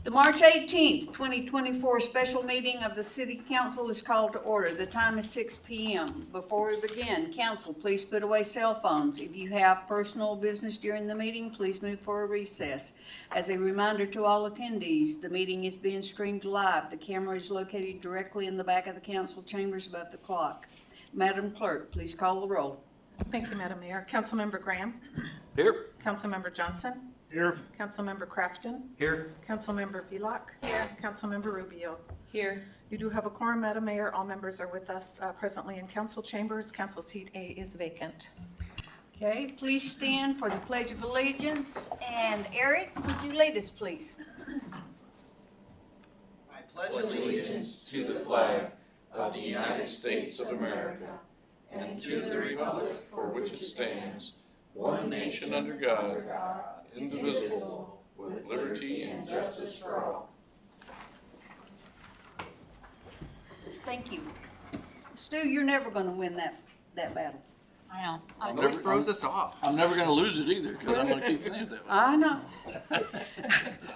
The March 18th, 2024 special meeting of the City Council is called to order. The time is 6 p.m. Before we begin, council, please put away cell phones. If you have personal business during the meeting, please move for a recess. As a reminder to all attendees, the meeting is being streamed live. The camera is located directly in the back of the council chambers above the clock. Madam Clerk, please call the roll. Thank you, Madam Mayor. Councilmember Graham. Here. Councilmember Johnson. Here. Councilmember Crafton. Here. Councilmember Villock. Here. Councilmember Rubio. Here. You do have a quorum, Madam Mayor. All members are with us presently in council chambers. Council seat A is vacant. Okay, please stand for the Pledge of Allegiance. And Eric, would you lead us, please? I pledge allegiance to the flag of the United States of America and to the republic for which it stands, one nation under God, indivisible, with liberty and justice for all. Thank you. Stu, you're never going to win that battle. I know. Never throws us off. I'm never going to lose it either because I'm going to keep playing it that way. I know.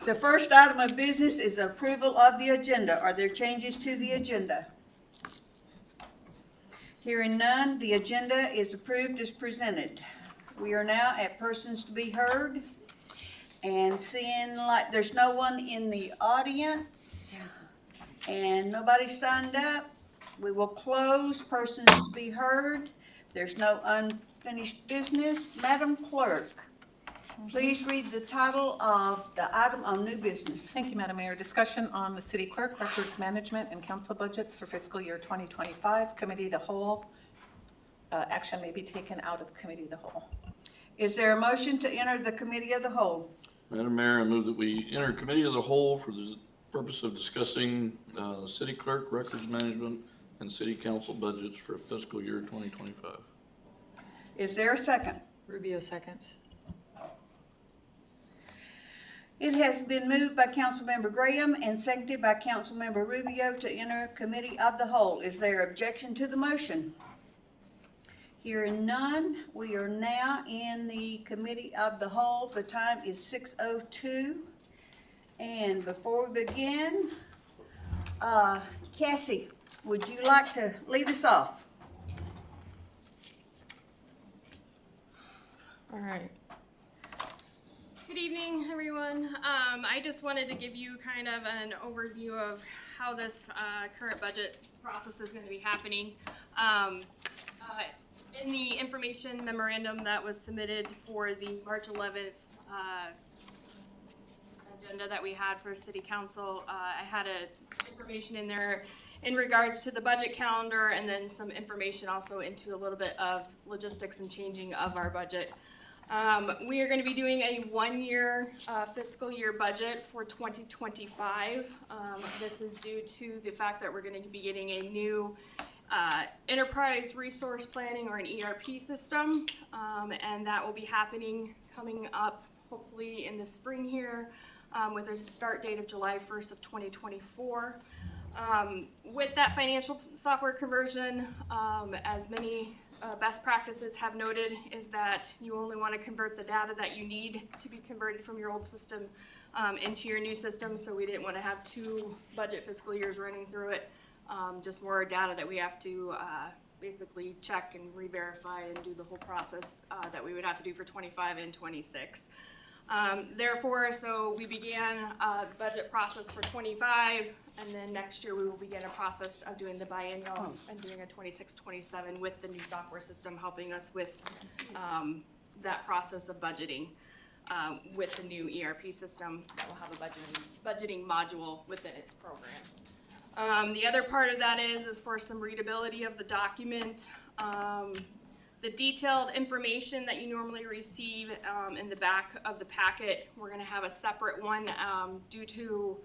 The first item of business is approval of the agenda. Are there changes to the agenda? Hearing none, the agenda is approved as presented. We are now at persons to be heard. And seeing like there's no one in the audience and nobody signed up, we will close persons to be heard. There's no unfinished business. Madam Clerk, please read the title of the item on new business. Thank you, Madam Mayor. Discussion on the city clerk, records management, and council budgets for fiscal year 2025. Committee of the whole. Action may be taken out of the committee of the whole. Is there a motion to enter the committee of the whole? Madam Mayor, I move that we enter committee of the whole for the purpose of discussing city clerk, records management, and city council budgets for fiscal year 2025. Is there a second? Rubio seconds. It has been moved by Councilmember Graham and seconded by Councilmember Rubio to enter committee of the whole. Is there objection to the motion? Hearing none, we are now in the committee of the whole. The time is 6:02. And before we begin, Cassie, would you like to lead us off? All right. Good evening, everyone. I just wanted to give you kind of an overview of how this current budget process is going to be happening. In the information memorandum that was submitted for the March 11th agenda that we had for City Council, I had information in there in regards to the budget calendar and then some information also into a little bit of logistics and changing of our budget. We are going to be doing a one-year fiscal year budget for 2025. This is due to the fact that we're going to be getting a new enterprise resource planning or an ERP system, and that will be happening coming up hopefully in the spring here with a start date of July 1st of 2024. With that financial software conversion, as many best practices have noted, is that you only want to convert the data that you need to be converted from your old system into your new system, so we didn't want to have two budget fiscal years running through it. Just more data that we have to basically check and re-verify and do the whole process that we would have to do for 25 and 26. Therefore, so we began the budget process for 25, and then next year we will begin a process of doing the biennial and doing a 26-27 with the new software system helping us with that process of budgeting with the new ERP system that will have a budgeting module within its program. The other part of that is for some readability of the document. The detailed information that you normally receive in the back of the packet, we're going to have a separate one due to,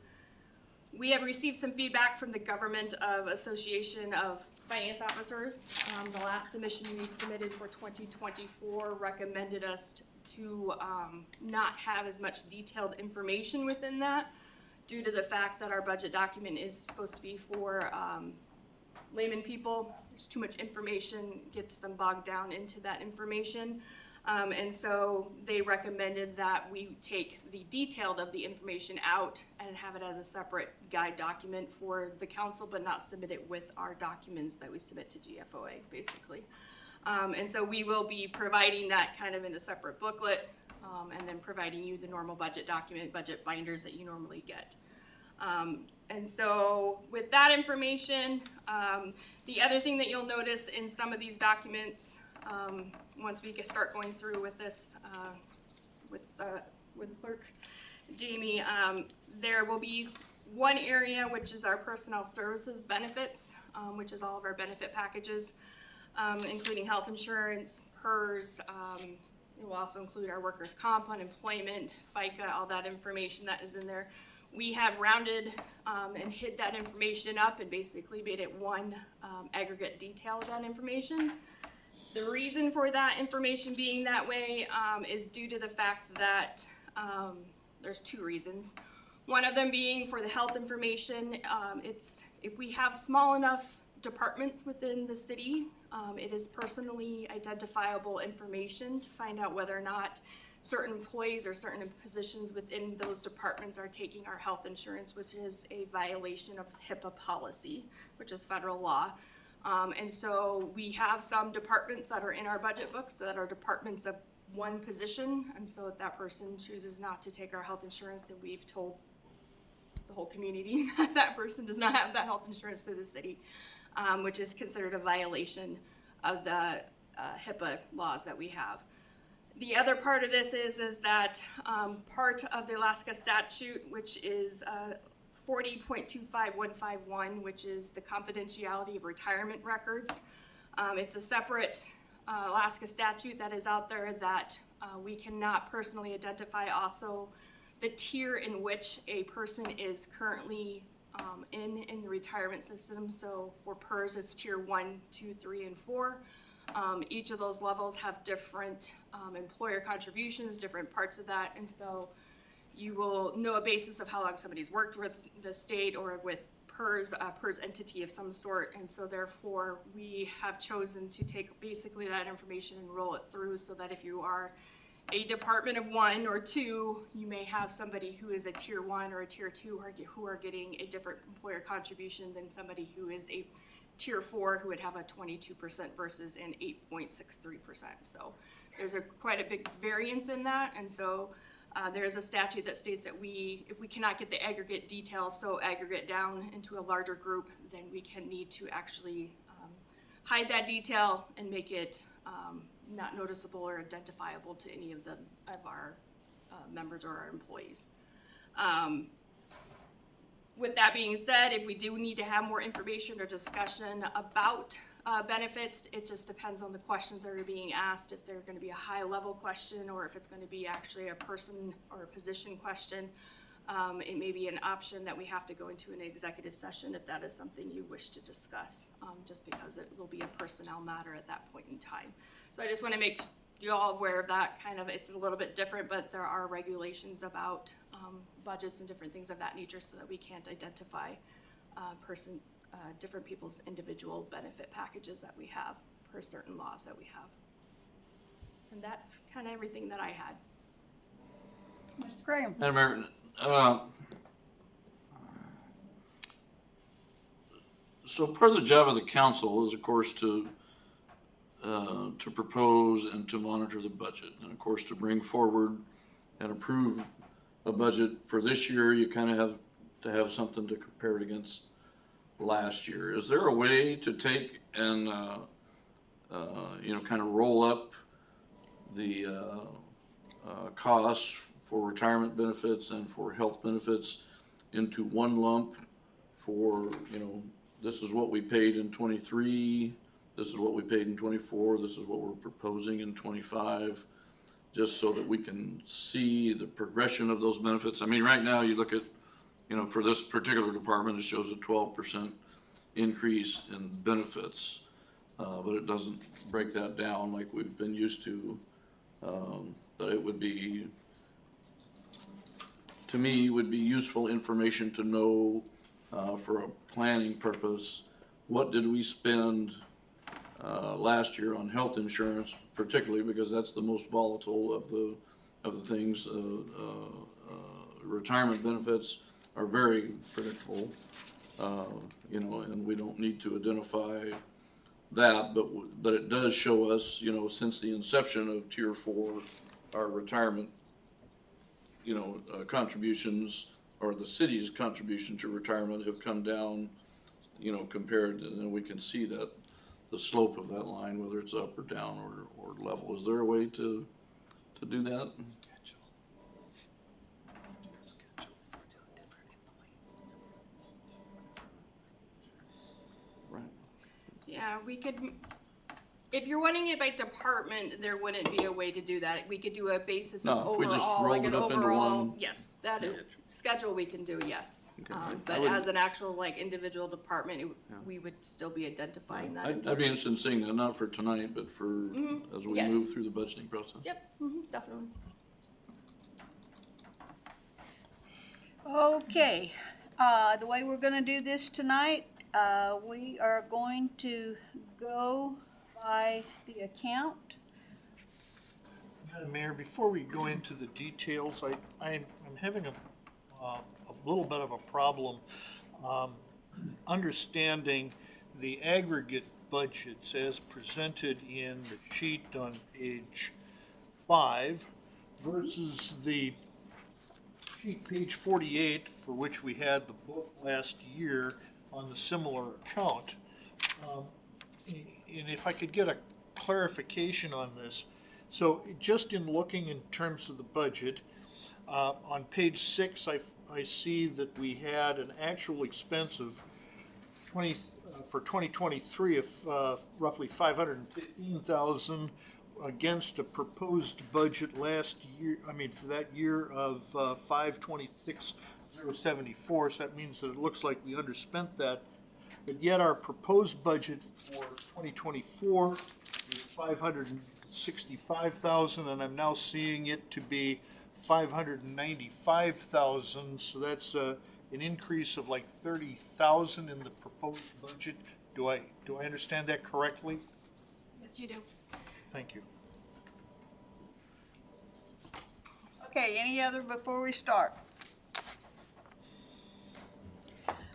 we have received some feedback from the Government of Association of Finance Officers. The last submission we submitted for 2024 recommended us to not have as much detailed information within that, due to the fact that our budget document is supposed to be for layman people. There's too much information, gets them bogged down into that information. And so they recommended that we take the detailed of the information out and have it as a separate guide document for the council, but not submit it with our documents that we submit to GFOA, basically. And so we will be providing that kind of in a separate booklet, and then providing you the normal budget document, budget binders that you normally get. And so with that information, the other thing that you'll notice in some of these documents, once we start going through with this, with Clerk Jamie, there will be one area which is our personnel services benefits, which is all of our benefit packages, including health insurance, PERS. It will also include our workers' comp, unemployment, FICA, all that information that is in there. We have rounded and hid that information up and basically made it one aggregate detail of that information. The reason for that information being that way is due to the fact that there's two reasons. One of them being for the health information, if we have small enough departments within the city, it is personally identifiable information to find out whether or not certain employees or certain positions within those departments are taking our health insurance, which is a violation of HIPAA policy, which is federal law. And so we have some departments that are in our budget books that are departments of one position. And so if that person chooses not to take our health insurance, then we've told the whole community that that person does not have that health insurance through the city, which is considered a violation of the HIPAA laws that we have. The other part of this is that part of the Alaska statute, which is 40.25151, which is the confidentiality of retirement records. It's a separate Alaska statute that is out there that we cannot personally identify also the tier in which a person is currently in the retirement system. So for PERS, it's tier 1, 2, 3, and 4. Each of those levels have different employer contributions, different parts of that, and so you will know a basis of how long somebody's worked with the state or with PERS, PERS entity of some sort, and so therefore we have chosen to take basically that information and roll it through so that if you are a department of 1 or 2, you may have somebody who is a tier 1 or a tier 2 who are getting a different employer contribution than somebody who is a tier 4 who would have a 22% versus an 8.63%. So there's quite a big variance in that, and so there is a statute that states that if we cannot get the aggregate details so aggregate down into a larger group, then we can need to actually hide that detail and make it not noticeable or identifiable to any of our members or our employees. With that being said, if we do need to have more information or discussion about benefits, it just depends on the questions that are being asked, if they're going to be a high-level question or if it's going to be actually a person or a position question. It may be an option that we have to go into an executive session if that is something you wish to discuss, just because it will be a personnel matter at that point in time. So I just want to make you all aware of that. Kind of, it's a little bit different, but there are regulations about budgets and different things of that nature so that we can't identify different people's individual benefit packages that we have per certain laws that we have. And that's kind of everything that I had. Mr. Graham? Madam Mayor, so part of the job of the council is, of course, to propose and to monitor the budget, and of course to bring forward and approve a budget for this year. You kind of have to have something to compare it against last year. Is there a way to take and kind of roll up the costs for retirement benefits and for health benefits into one lump for, this is what we paid in 23, this is what we paid in 24, this is what we're proposing in 25, just so that we can see the progression of those benefits? I mean, right now you look at, for this particular department, it shows a 12% increase in benefits, but it doesn't break that down like we've been used to. But it would be, to me, would be useful information to know for a planning purpose, what did we spend last year on health insurance, particularly because that's the most volatile of the things. Retirement benefits are very predictable, you know, and we don't need to identify that, but it does show us, you know, since the inception of Tier 4, our retirement, you know, contributions, or the city's contribution to retirement have come down, you know, compared, and then we can see that the slope of that line, whether it's up or down or level. Is there a way to do that? Right. Yeah, we could, if you're wanting it by department, there wouldn't be a way to do that. We could do a basis of No, if we just overall, like rolled an it up into overall, one yes, that schedule we can do, yes. Okay, I But would- as an actual like individual department, we would still be identifying that. I'd be interested in seeing that, not for tonight, but for, as we Yes. move through the budgeting process. Yep, definitely. Okay, the way we're gonna do this tonight, we are going to go by the account. Madam Mayor, before we go into the details, I'm having a little bit of a problem understanding the aggregate budgets as presented in the sheet on page 5 versus the sheet page 48, for which we had the book last year on the similar account. And if I could get a clarification on this. So just in looking in terms of the budget, on page 6, I see that we had an actual expense of for 2023 of roughly $515,000 against a proposed budget last year, for that year of $526,074. So that means that it looks like we underspent that. But yet our proposed budget for 2024 is $565,000, and I'm now seeing it to be $595,000. So that's an increase of like $30,000 in the proposed budget. Do I understand that correctly? Yes, you do. Thank you. Okay, any other before we start?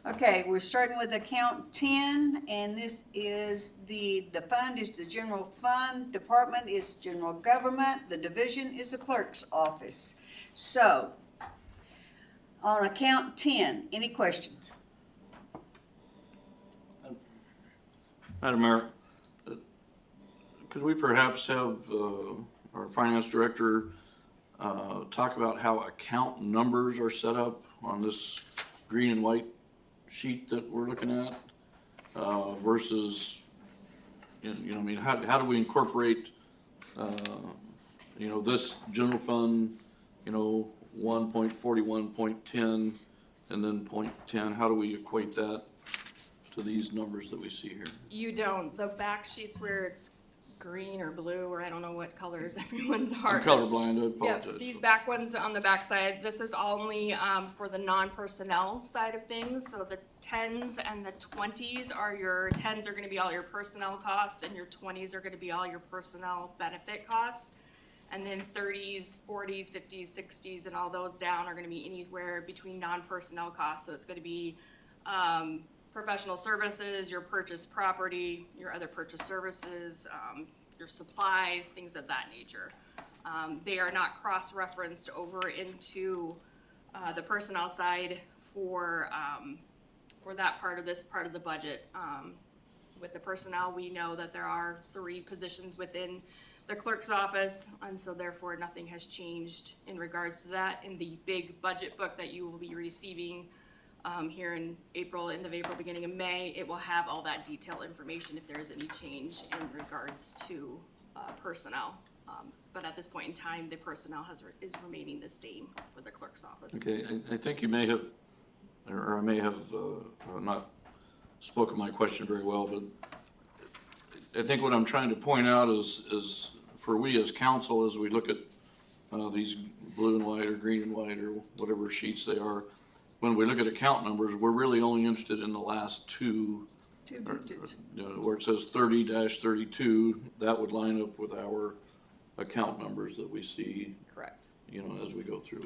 Okay, we're starting with account 10, and this is the fund is the general fund, department is general government, the division is the clerk's office. So, on account 10, any questions? Madam Mayor, could we perhaps have our finance director talk about how account numbers are set up on this green and white sheet that we're looking at versus, how do we incorporate, this general fund, 1.41.10 and then 0.10, how do we equate that to these numbers that we see here? You don't. The back sheets where it's green or blue, or I don't know what colors everyone's are. I'm colorblind, I Yep, apologize. these back ones on the back side, this is only for the non-personnel side of things. So the 10s and the 20s are your 10s are gonna be all your personnel costs, and your 20s are gonna be all your personnel benefit costs. And then 30s, 40s, 50s, 60s, and all those down are gonna be anywhere between non-personnel costs. So it's gonna be professional services, your purchase property, your other purchase services, your supplies, things of that nature. They are not cross-referenced over into the personnel side for that part of this part of the budget. With the personnel, we know that there are 3 positions within the clerk's office, and so therefore nothing has changed in regards to that. In the big budget book that you will be receiving here in April, end of April, beginning of May, it will have all that detailed information if there is any change in regards to personnel. But at this point in time, the personnel is remaining the same for the clerk's office. Okay, I think you may have, or I may have not spoken my question very well, but I think what I'm trying to point out is for we as council, as we look at these blue and white or green and white or whatever sheets they are, when we look at account numbers, we're really only interested in the last two Where it says 30-32, that would line up with our account numbers that we see, Correct. as we go through.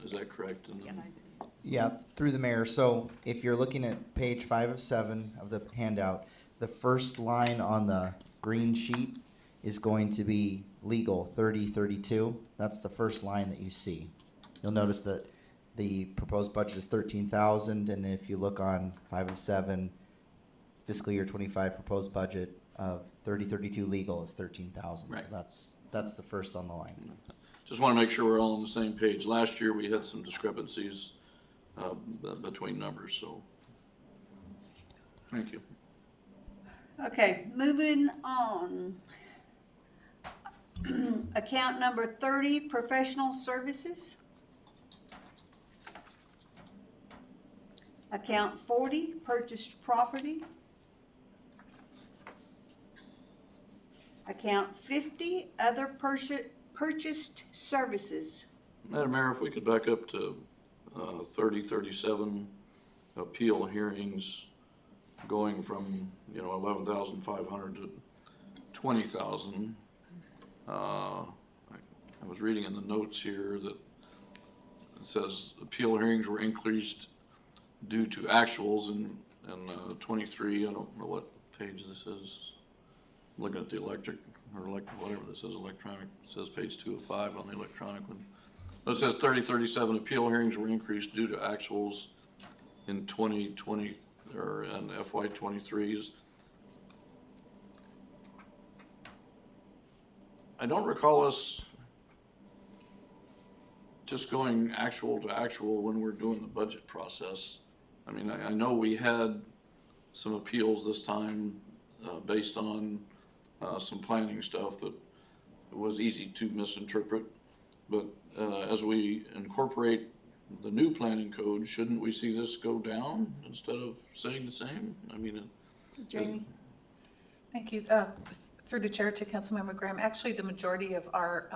Is that correct? And then- Yes. Yeah, through the mayor. So if you're looking at page 5 of 7 of the handout, the first line on the green sheet is going to be legal 3032. That's the first line that you see. You'll notice that the proposed budget is 13,000, and if you look on 5 of 7, fiscal year 25 proposed budget of 3032 legal is 13,000. Right. So that's the first on the line. Just want to make sure we're all on the same page. Last year, we had some discrepancies between numbers, so. Thank you. Okay, moving on. Account number 30, professional services. Account 40, purchased property. Account 50, other purchased services. Madam Mayor, if we could back up to 3037, appeal hearings going from, 11,500 to 20,000. I was reading in the notes here that it says appeal hearings were increased due to actuals in 23. I don't know what page this is. I'm looking at the whatever this is, electronic. It says page 2 of 5 on the electronic one. It says 3037 appeal hearings were increased due to actuals in 2020 or in FY 23s. I don't recall us just going actual to actual when we're doing the budget process. I mean, I know we had some appeals this time based on some planning stuff that was easy to misinterpret. But as we incorporate the new planning code, shouldn't we see this go down instead of staying the same? I mean, Jamie? Thank you. Through the chair to Councilmember Graham, actually the majority of our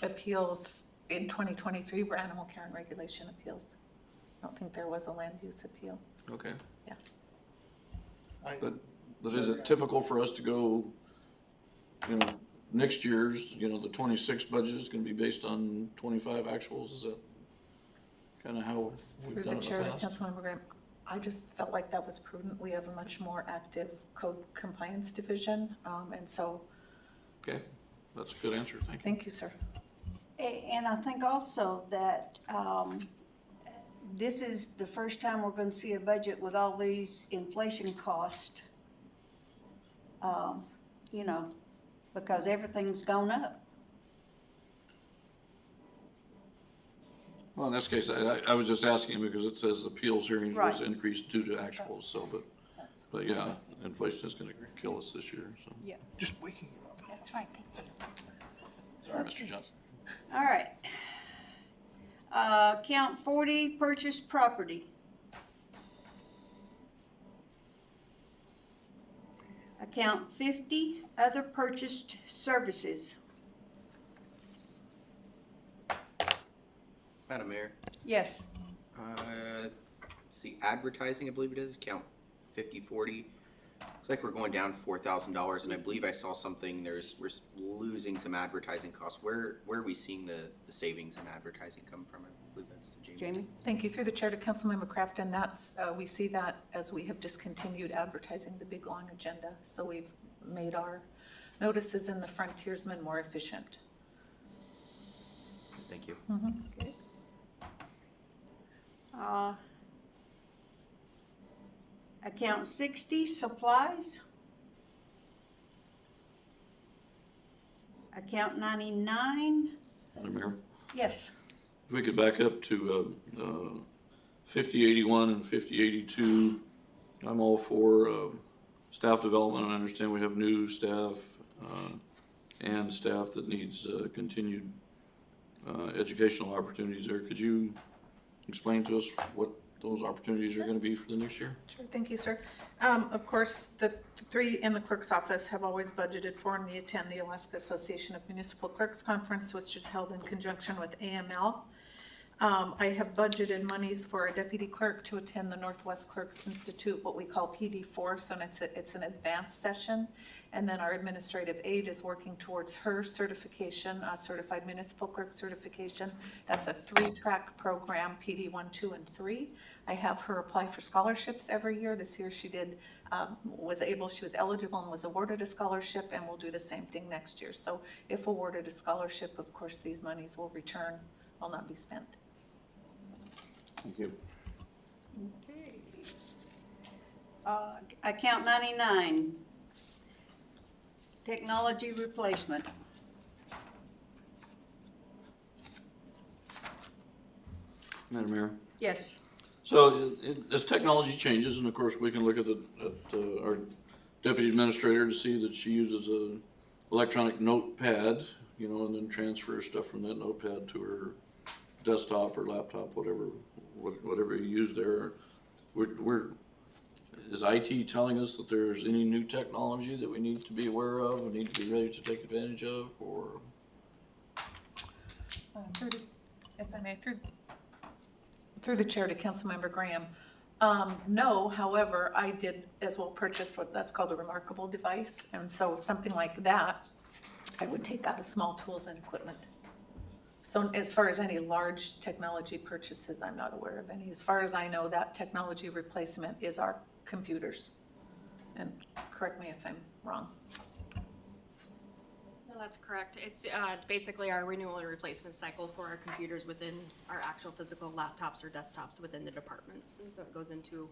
appeals in 2023 were animal care and regulation appeals. I don't think there was a land use appeal. okay. Yeah. But is it typical for us to go, next year's, the 26 budget is gonna be based on 25 actuals? Is that kind of how Through we've the done it in chair the to past? Councilmember Graham, I just felt like that was prudent. We have a much more active code compliance division, and so, Okay, that's a good answer, thank you. thank you, sir. And I think also that this is the first time we're gonna see a budget with all these inflation costs. Because everything's gone up. Well, in this case, I was just asking because it says appeals hearings was Right. increased due to actuals, so, That's- but yeah, inflation is gonna kill us this year, so. Yeah. Just waking you up. That's right, thank you. Sorry, Mr. Johnson. All right. Account 40, purchased property. Account 50, other purchased services. Madam Mayor, Yes. let's see, advertising, I believe it is, count 5040. Looks like we're going down $4,000, and I believe I saw something, we're losing some advertising costs. Where are we seeing the savings in advertising come from? I believe that's to Jamie. Jamie? Thank you. Through the chair to Councilmember Kraft, and that's, we see that as we have discontinued advertising the big, long agenda. So we've made our notices in the frontiersman more efficient. Thank you. Account 60, supplies. Account 99, Madam Mayor, yes. if we could back up to 5081 and 5082, I'm all for staff development. I understand we have new staff and staff that needs continued educational opportunities there. Could you explain to us what those opportunities are gonna be for the next year? Sure, thank you, sir. Of course, the three in the clerk's office have always budgeted for, and we attend the Alaska Association of Municipal Clerks Conference, which is held in conjunction with AML. I have budgeted monies for a deputy clerk to attend the Northwest Clerks Institute, what we call PD4, so it's an advanced session. And then our administrative aide is working towards her certification, certified municipal clerk certification. That's a 3-track program, PD 1, 2, and 3. I have her apply for scholarships every year. This year she did, she was eligible and was awarded a scholarship, and we'll do the same thing next year. So if awarded a scholarship, of course, these monies will not be spent. Thank you. Okay. Account 99, technology replacement. Madam Mayor? Yes. So as technology changes, and of course, we can look at our deputy administrator to see that she uses a electronic notepad, and then transfers stuff from that notepad to her desktop or laptop, whatever you use there. Is IT telling us that there's any new technology that we need to be aware of and need to be ready to take advantage of, or? If I may, through the chair to Councilmember Graham. No, however, I did as well purchase what that's called a remarkable device, and so something like that, I would take out of small tools and equipment. So as far as any large technology purchases, I'm not aware of any. As far as I know, that technology replacement is our computers. And correct me if I'm wrong. No, that's correct. It's basically our renewal and replacement cycle for our computers within our actual physical laptops or desktops within the departments. And so it goes into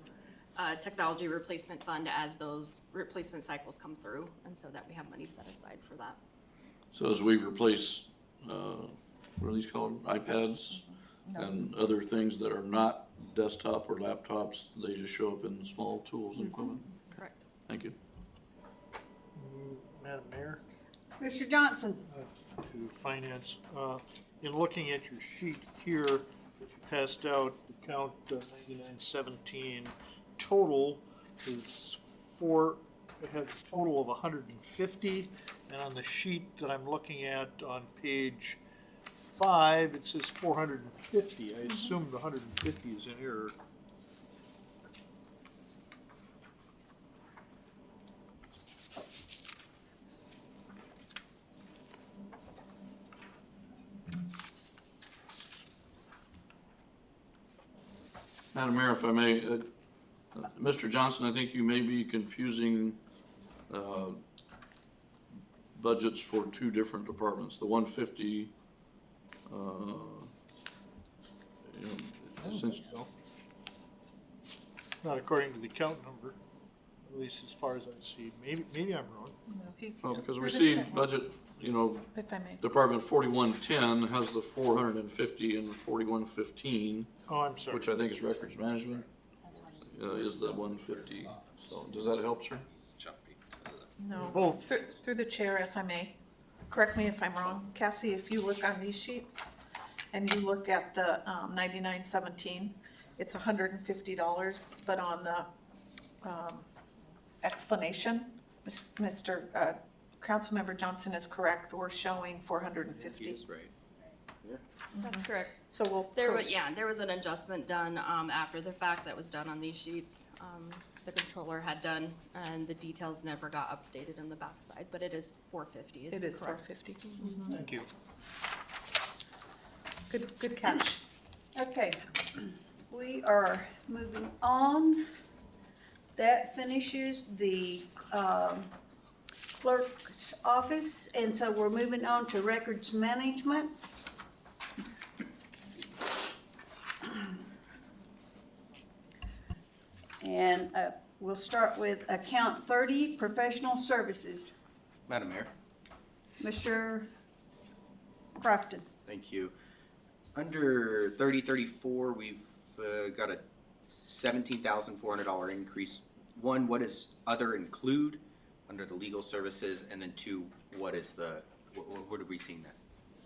technology replacement fund as those replacement cycles come through, and so that we have money set aside for that. So as we replace, what are these called, iPads and other things that are not desktop or laptops, they just show up in small tools and equipment? Correct. Thank you. Madam Mayor, Mr. Johnson? to Finance, in looking at your sheet here that you passed out, account 9917, total is it has a total of 150, and on the sheet that I'm looking at on page 5, it says 450. I assume the 150 is in error. Madam Mayor, if I may, Mr. Johnson, I think you may be confusing budgets for two different departments. The 150, since So, not according to the account number, at least as far as I see. Maybe I'm wrong. well, because we see budget, If I may. Department 4110 has the 450 and 4115, Oh, I'm sorry. which I think is records management, is the 150. So does that help, sir? No, Both. through the chair, if I may, correct me if I'm wrong. Cassie, if you look on these sheets and you look at the 9917, it's $150, but on the explanation, Mr. Councilmember Johnson is correct, we're showing 450. Is right. That's correct. So we'll. There was an adjustment done after the fact that was done on these sheets. The controller had done, and the details never got updated on the backside, but it is 450. It is correct. 450. Thank you. Good catch. Okay, we are moving on. That finishes the clerk's office, and so we're moving on to records management. And we'll start with account 30, professional services. Madam Mayor, Mr. Crofton. thank you. Under 3034, we've got a $17,400 increase. One, what does other include under the legal services? And then two, what are we seeing that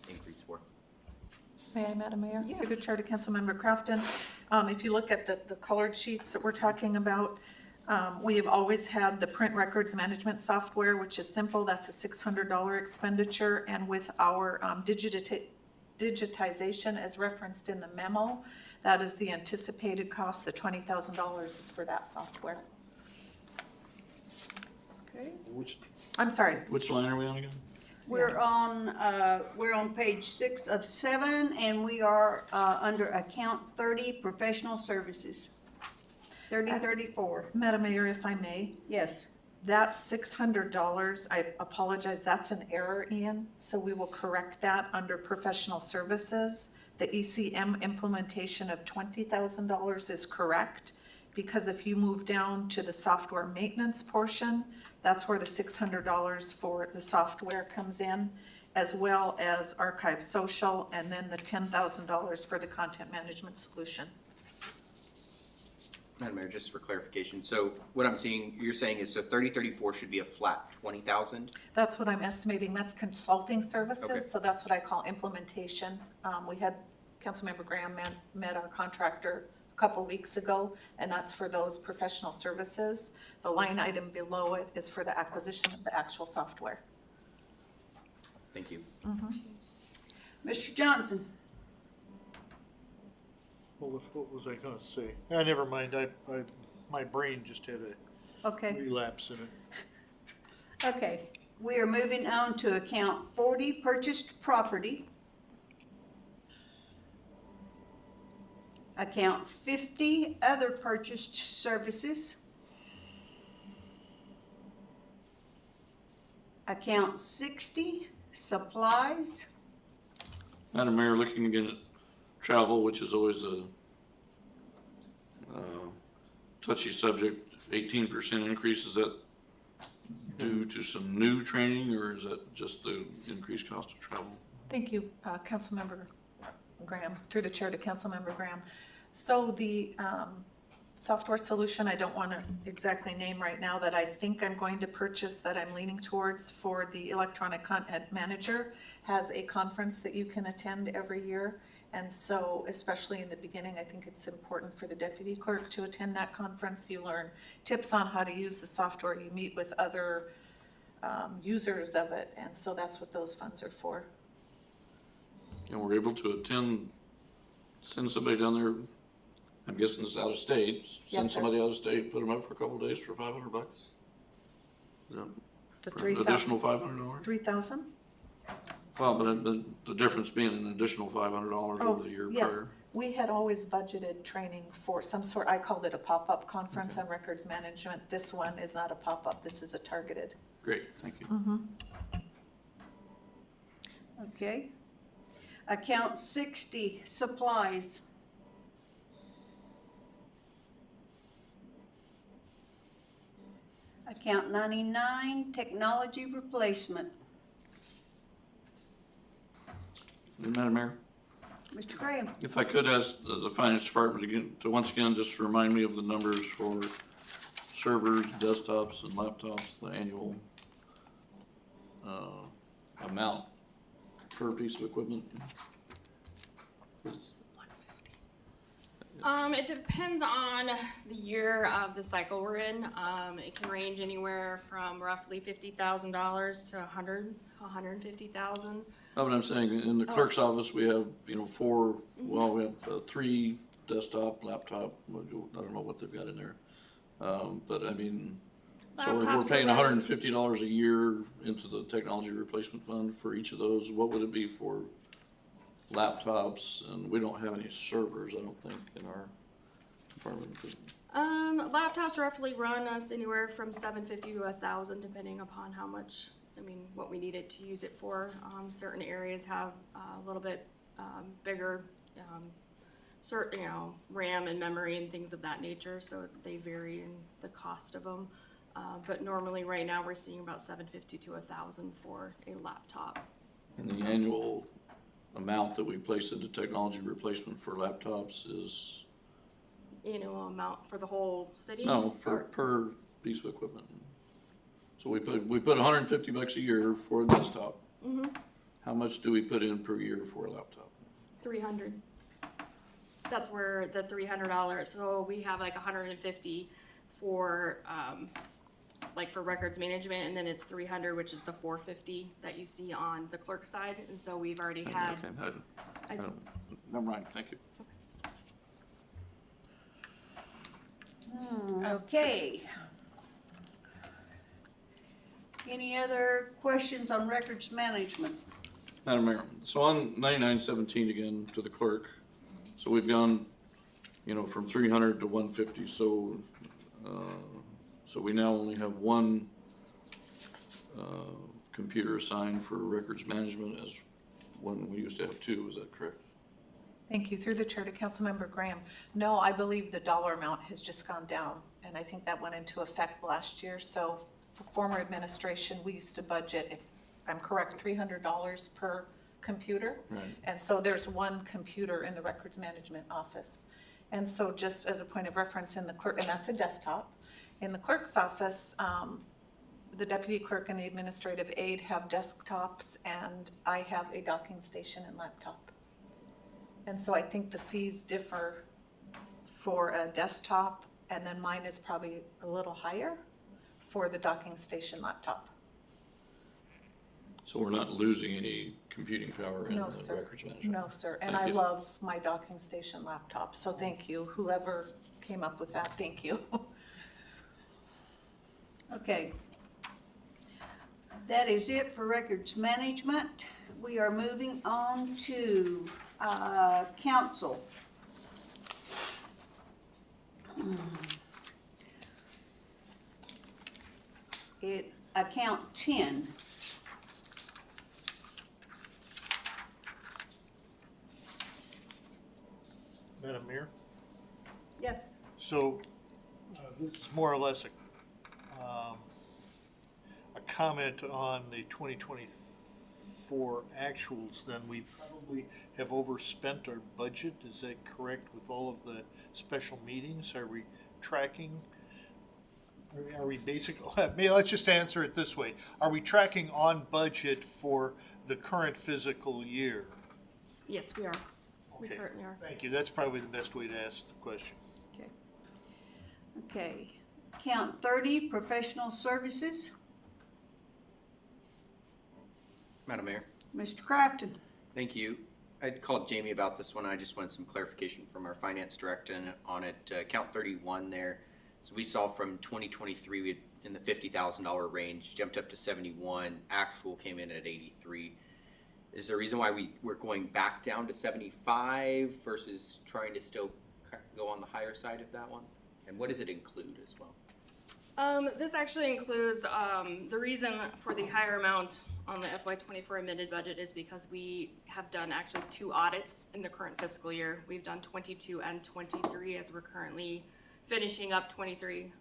increase for? May I, Madam Mayor? Yes. Through the chair to Councilmember Crofton. If you look at the colored sheets that we're talking about, we have always had the print records management software, which is simple. That's a $600 expenditure. And with our digitization as referenced in the memo. That is the anticipated cost, the $20,000 is for that software. Okay. I'm sorry, Which line are we on again? We're on page 6 of 7, and we are, under account 30, professional services. 3034, Madam Mayor, if I may, yes. that $600, I apologize, that's an error, Ian, so we will correct that under professional services. The ECM implementation of $20,000 is correct, because if you move down to the software maintenance portion, that's where the $600 for the software comes in, as well as Archive Social, and then the $10,000 for the content management solution. Madam Mayor, just for clarification, so what I'm seeing, you're saying is, so 3034 should be a flat 20,000? That's what I'm estimating, that's consulting Okay. services, so that's what I call implementation. We had Councilmember Graham met our contractor a couple weeks ago, and that's for those professional services. The line item below it is for the acquisition of the actual software. Thank you. Mr. Johnson, What was I gonna say? Never mind, my brain just had a okay, relapse in it. okay. We are moving on to account 40, purchased property. Account 50, other purchased services. Account 60, supplies. Madam Mayor, looking again at travel, which is always a touchy subject, 18% increase, is that due to some new training, or is that just the increased cost of travel? Thank you, Councilmember Graham, through the chair to Councilmember Graham. So the software solution, I don't want to exactly name right now, that I think I'm going to purchase, that I'm leaning towards for the electronic content manager, has a conference that you can attend every year. And so, especially in the beginning, I think it's important for the deputy clerk to attend that conference. You learn tips on how to use the software. You meet with other users of it. And so that's what those funds are for. And we're able to send somebody down there, I'm guessing it's out of state, send sir. somebody out of state, put them up for a couple of days for $500? Is that The for an additional $500? 3,000? Well, but the difference being an additional $500 over the year Yes, prior. we had always budgeted training for some sort, I called it a pop-up conference on records management. This one is not a pop-up, this is a targeted. Great, thank you. Okay. Account 60, supplies. Account 99, technology replacement. Madam Mayor, Mr. Graham, if I could ask the finance department again, to once again, just remind me of the numbers for servers, desktops, and laptops, the annual amount per piece of equipment. It depends on the year of the cycle we're in. It can range anywhere from roughly $50,000 to $150,000. No, but I'm saying, in the clerk's office, we have, we have 3 desktop, laptop, I don't know what they've got in there. But I mean, so we're Laptops paying are around- $150 a year into the technology replacement fund for each of those. What would it be for laptops? And we don't have any servers, I don't think, in our department. Laptops roughly run us anywhere from $750 to $1,000, depending upon how much, what we need it to use it for. Certain areas have a little bit bigger, RAM and memory and things of that nature, so they vary in the cost of them. But normally, right now, we're seeing about $750 to $1,000 for a laptop. And the annual amount that we place into technology replacement for laptops is, Annual amount for the whole city? no, Or- per piece of equipment. So we put $150 a year for a desktop. How much do we put in per year for a laptop? $300. That's where the $300, so we have like $150 for, for records management, and then it's $300, which is the $450 that you see on the clerk side, and so we've already had, Okay, Never mind, thank you. Okay. Any other questions on records management? Madam Mayor, so on 9917 again to the clerk, so we've gone, from 300 to 150, so we now only have one computer assigned for records management as when we used to have two, is that correct? Thank you. Through the chair to Councilmember Graham. No, I believe the dollar amount has just gone down, and I think that went into effect last year. So for former administration, we used to budget, if I'm correct, $300 per computer. Right. And so there's one computer in the records management office. And so just as a point of reference in the clerk, and that's a desktop, in the clerk's office, the deputy clerk and the administrative aide have desktops, and I have a docking station and laptop. And so I think the fees differ for a desktop, and then mine is probably a little higher for the docking station laptop. So we're not losing any computing power in No, the sir. records management? No, sir, and Thank I you. love my docking station laptop, so thank you, whoever came up with that, thank you. Okay. That is it for records management. We are moving on to, council. Account 10. Madam Mayor? Yes. So, this is more or less a comment on the 2024 actuals, then we probably have overspent our budget. Is that correct with all of the special meetings? Are we tracking? Are we basically, let's just answer it this way. Are we tracking on budget for the current fiscal year? Yes, we are. We Okay. currently are. Thank you. That's probably the best way to ask the question. Okay. Okay. Account 30, professional services. Madam Mayor, Mr. Crafton. thank you. I called Jamie about this one. I just wanted some clarification from our finance director on it. Count 31 there. So we saw from 2023, we had in the $50,000 range, jumped up to 71. Actual came in at 83. Is there a reason why we're going back down to 75 versus trying to still go on the higher side of that one? And what does it include as well? This actually includes, the reason for the higher amount on the FY24 amended budget is because we have done actually 2 audits in the current fiscal year. We've done 22 and 23 as we're currently finishing up 23.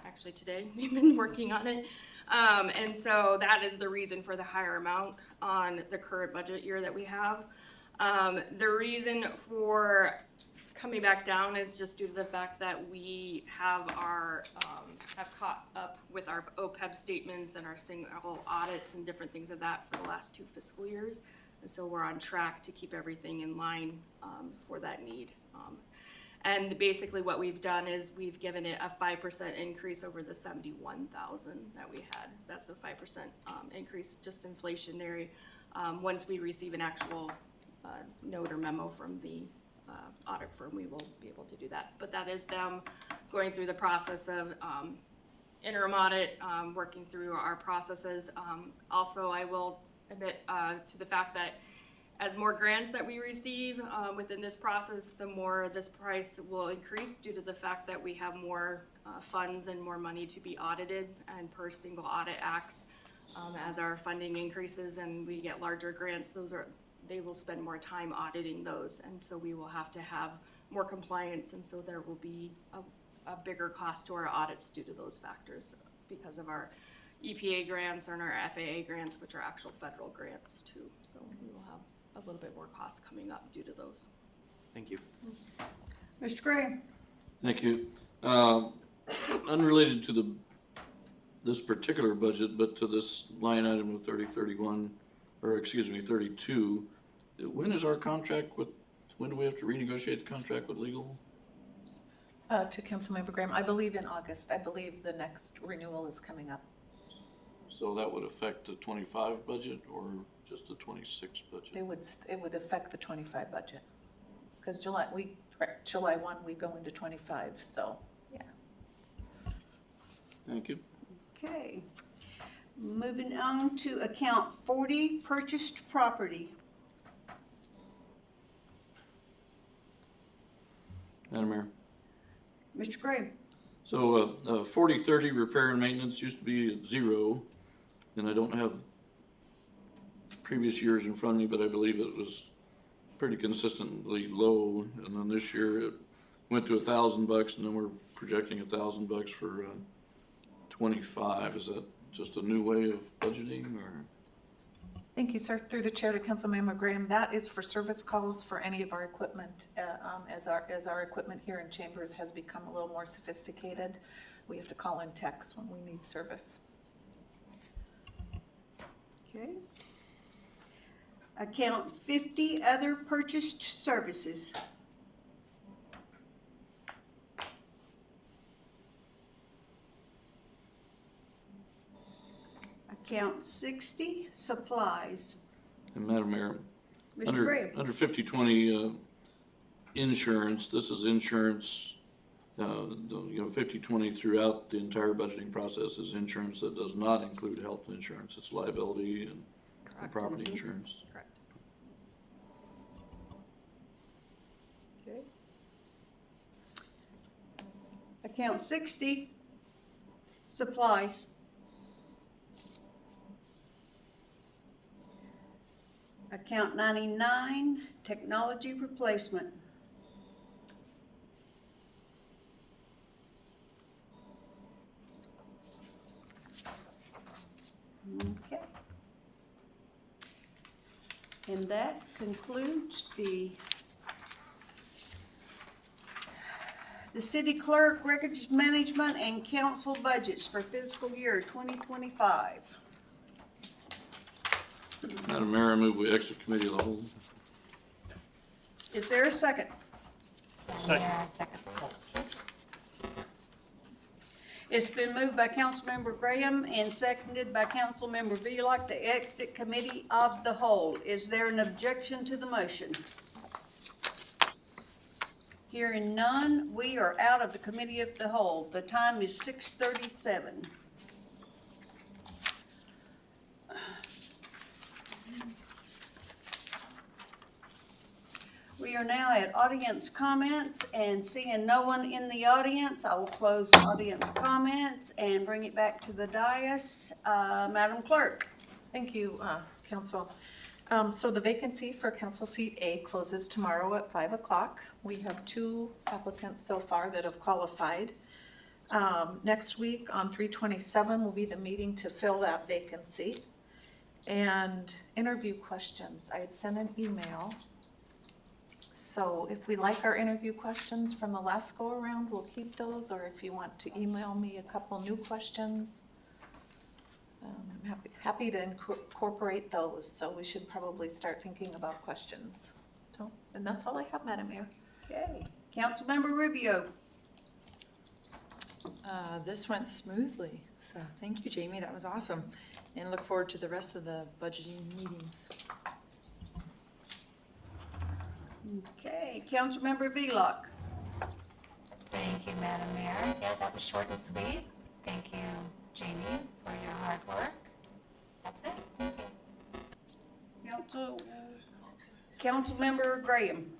Actually today, we've been working on it. And so that is the reason for the higher amount on the current budget year that we have. The reason for coming back down is just due to the fact that we have have caught up with our OPEB statements and our single audits and different things of that for the last 2 fiscal years. And so we're on track to keep everything in line for that need. And basically what we've done is we've given it a 5% increase over the 71,000 that we had. That's a 5% increase, just inflationary. Once we receive an actual note or memo from the audit firm, we will be able to do that. But that is them going through the process of interim audit, working through our processes. Also, I will admit to the fact that as more grants that we receive within this process, the more this price will increase due to the fact that we have more funds and more money to be audited, and per single audit acts, as our funding increases and we get larger grants, they will spend more time auditing those, and so we will have to have more compliance, and so there will be a bigger cost to our audits due to those factors because of our EPA grants and our FAA grants, which are actual federal grants too. So we will have a little bit more costs coming up due to those. Thank you. Mr. Gray. Thank you. Unrelated to this particular budget, but to this line item of 32, when is our contract when do we have to renegotiate the contract with legal? To Councilmember Graham, I believe in August. I believe the next renewal is coming up. So that would affect the 25 budget, or just the 26 budget. It would affect the 25 budget. Because July 1, we go into 25, so, yeah. Thank you. Okay. Moving on to account 40, purchased property. Madam Mayor. Mr. Gray. So, 4030 repair and maintenance used to be at 0, and I don't have previous years in front of me, but I believe it was pretty consistently low, and then this year it went to $1,000, and then we're projecting $1,000 for 25. Is that just a new way of budgeting, or? Thank you, sir. Through the chair to Councilmember Graham, that is for service calls for any of our equipment. As our equipment here in Chambers has become a little more sophisticated, we have to call in techs when we need service. Okay. Account 50, other purchased services. Account 60, supplies. And Madam Mayor, Mr. Gray. under 5020 insurance, this is insurance, 5020 throughout the entire budgeting process is insurance that does not include health insurance. It's liability and property insurance. Correct. Okay. Account 60, supplies. Account 99, technology replacement. Okay. And that concludes the city clerk, records management, and council budgets for fiscal year 2025. Madam Mayor, I move we exit committee of the whole. Is there a second? Second. It's been moved by Councilmember Graham and seconded by Councilmember Velock to exit committee of the whole. Is there an objection to the motion? Hearing none, we are out of the committee of the whole. The time is 6:37. We are now at audience comments, and seeing no one in the audience, I will close audience comments and bring it back to the dais. Madam Clerk. Thank you, Council. So the vacancy for Council Seat A closes tomorrow at 5 o'clock. We have 2 applicants so far that have qualified. Next week on 3/27 will be the meeting to fill that vacancy. And interview questions, I had sent an email. So if we like our interview questions from the last go around, we'll keep those, or if you want to email me a couple new questions, I'm happy to incorporate those, so we should probably start thinking about questions. So, and that's all I have, Madam Mayor. Okay. Councilmember Rubio. This went smoothly, so thank you, Jamie, that was awesome. And look forward to the rest of the budgeting meetings. Okay. Councilmember Velock. Thank you, Madam Mayor. Yeah, that was short and sweet. Thank you, Jamie, for your hard work. That's it. Thank you. Councilmember Graham.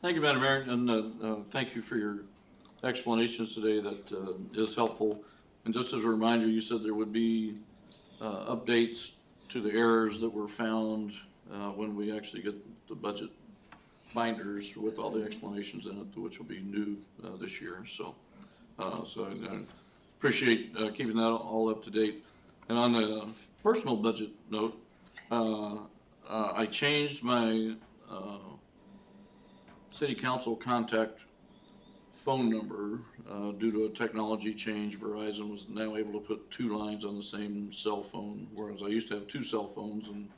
Thank you, Madam Mayor, and thank you for your explanations today. That is helpful. And just as a reminder, you said there would be updates to the errors that were found when we actually get the budget binders with all the explanations in it, which will be new this year. So I appreciate keeping that all up to date. And on a personal budget note, I changed my city council contact phone number due to a technology change. Verizon was now able to put 2 lines on the same cell phone, whereas I used to have 2 cell phones and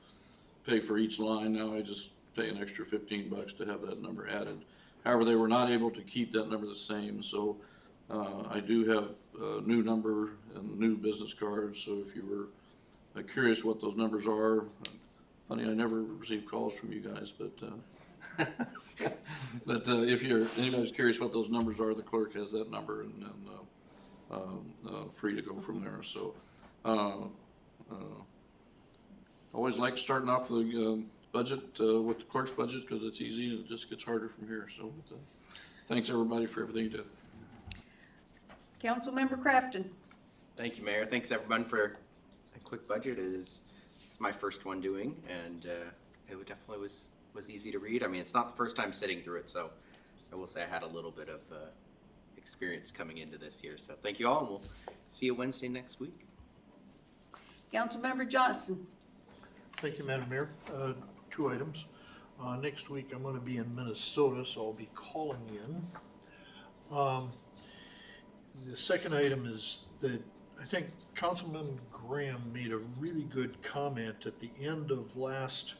pay for each line. Now I just pay an extra $15 to have that number added. However, they were not able to keep that number the same, so I do have a new number and new business cards. So if you were curious what those numbers are. Funny, I never receive calls from you guys, but, if anybody's curious what those numbers are, the clerk has that number and free to go from there, so. Always like starting off the budget with the clerk's budget because it's easy and it just gets harder from here, so thanks everybody for everything you did. Councilmember Crafton. Thank you, Mayor. Thanks everyone for a quick budget. It's my first one doing, and it definitely was easy to read. I mean, it's not the first time sitting through it, so I will say I had a little bit of experience coming into this year. So thank you all, and we'll see you Wednesday next week. Councilmember Johnson. Thank you, Madam Mayor. 2 items. Next week, I'm gonna be in Minnesota, so I'll be calling in. The second item is that I think Councilman Graham made a really good comment at the end of last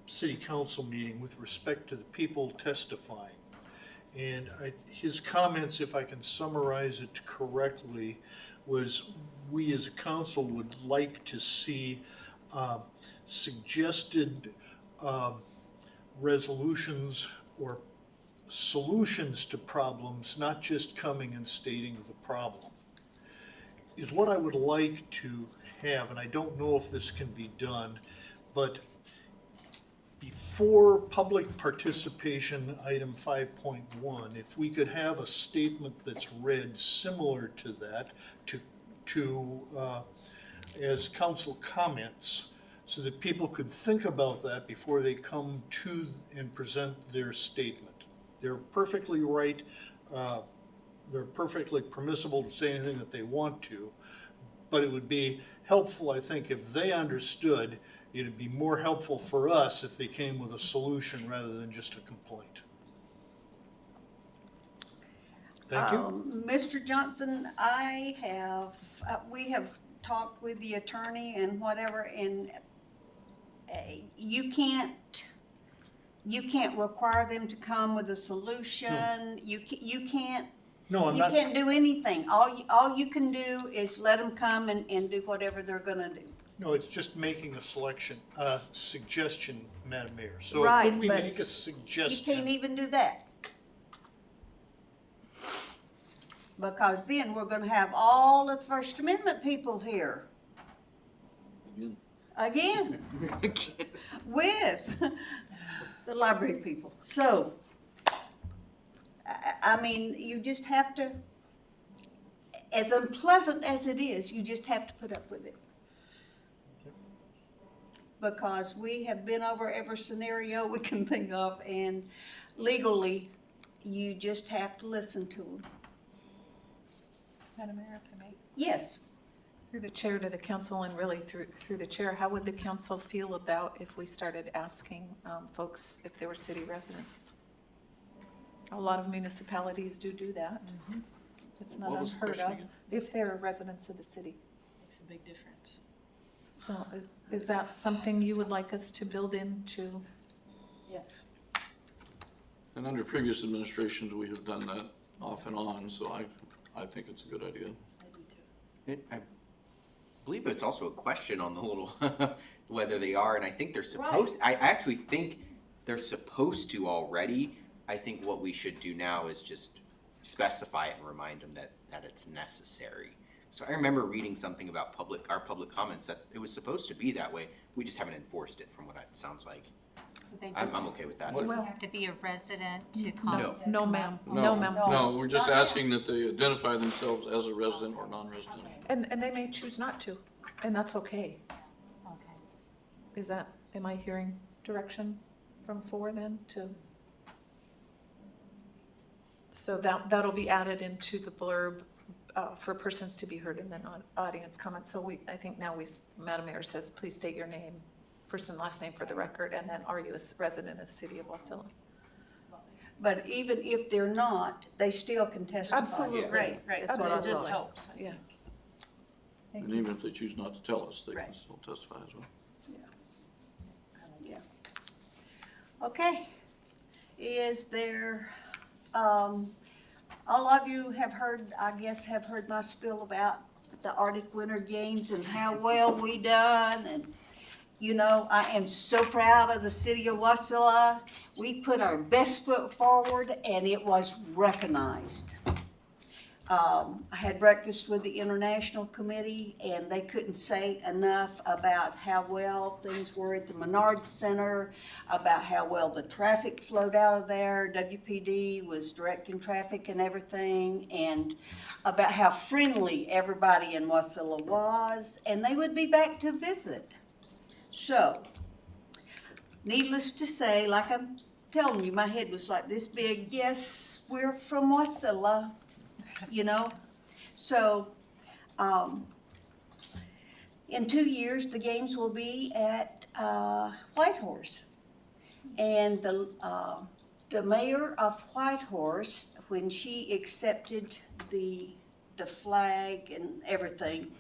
city council meeting with respect to the people testifying. And his comments, if I can summarize it correctly, was we as a council would like to see suggested resolutions or solutions to problems, not just coming and stating the problem, is what I would like to have, and I don't know if this can be done, but before public participation, item 5.1, if we could have a statement that's read similar to that, as council comments, so that people could think about that before they come to and present their statement. They're perfectly right, they're perfectly permissible to say anything that they want to, but it would be helpful, I think, if they understood. It'd be more helpful for us if they came with a solution rather than just a complaint. Thank you. Mr. Johnson, we have talked with the attorney and whatever, and you can't require them to come with a solution. You can't. No, I'm You not. can't do anything. All you can do is let them come and do whatever they're gonna do. No, it's just making a suggestion, Madam Mayor. So Right, could we but make a You suggestion? can't even do that. Because then we're gonna have all of the First Amendment people here. Again. With the library people. So, I mean, you just have to, as unpleasant as it is, you just have to put up with it. Because we have been over every scenario we can think of, and legally, you just have to listen to them. Madam Mayor, if I may. Yes. Through the chair to the council, and really through the chair, how would the council feel about if we started asking folks if they were city residents? A lot of municipalities do that. It's not What was the unheard question of, again? if they're residents of the city. Makes a big difference. So is that something you would like us to build into? Yes. And under previous administrations, we have done that off and on, so I think it's a good idea. I believe it's also a question on the little whether they are, and I think they're supposed. I actually think they're supposed to already. I think what we should do now is just specify it and remind them that it's necessary. So I remember reading something about our public comments that it was supposed to be that way. We just haven't enforced it, from what it sounds like. So they I'm okay with that. do you have to be a resident to come? No, ma'am. No, ma'am. No, we're just asking that they identify themselves as a resident or non-resident. And they may choose not to, and that's okay. Okay. Am I hearing direction from 4 then to? So that'll be added into the blurb for persons to be heard and then audience comments. So I think now Madam Mayor says, please state your name, first and last name for the record, and then are you a resident of the city of Wasilla? But even if they're not, they still can testify. Absolutely. Right. That's what So I it just thought. helps. I Yeah. think. Thank And you. even if they choose not to tell us, they can Right. still testify as well. Yeah. Okay. Is there, all of you have heard, I guess, have heard my spiel about the Arctic Winter Games and how well we done. And, you know, I am so proud of the city of Wasilla. We put our best foot forward and it was recognized. I had breakfast with the International Committee, and they couldn't say enough about how well things were at the Menard Center, about how well the traffic flowed out of there. WPD was directing traffic and everything, and about how friendly everybody in Wasilla was, and they would be back to visit. So, needless to say, like I'm telling you, my head was like this big. Yes, we're from Wasilla. You know, so in 2 years the games will be at Whitehorse, and the mayor of Whitehorse, when she accepted the flag and everything,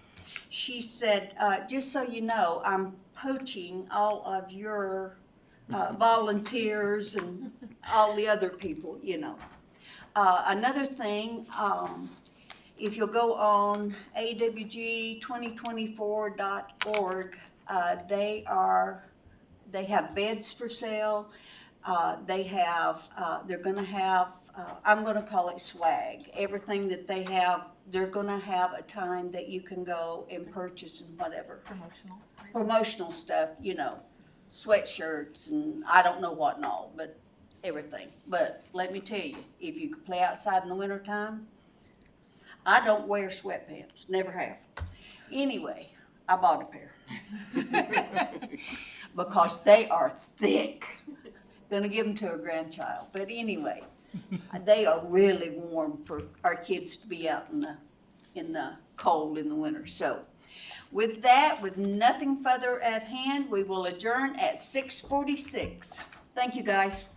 she said, "Just so you know, I'm poaching all of your volunteers and all the other people, you know." Another thing, if you'll go on awg2024.org, they have beds for sale. They're gonna have, I'm gonna call it swag. Everything that they have, they're gonna have a time that you can go and purchase and whatever. Promotional stuff, you know, sweatshirts and I don't know what and all, but everything. But let me tell you, if you could play outside in the wintertime, I don't wear sweatpants, never have. Anyway, I bought a pair. Because they are thick. Gonna give them to a grandchild. But anyway, they are really warm for our kids to be out in the cold in the winter. So with that, with nothing further at hand, we will adjourn at 6:46. Thank you, guys.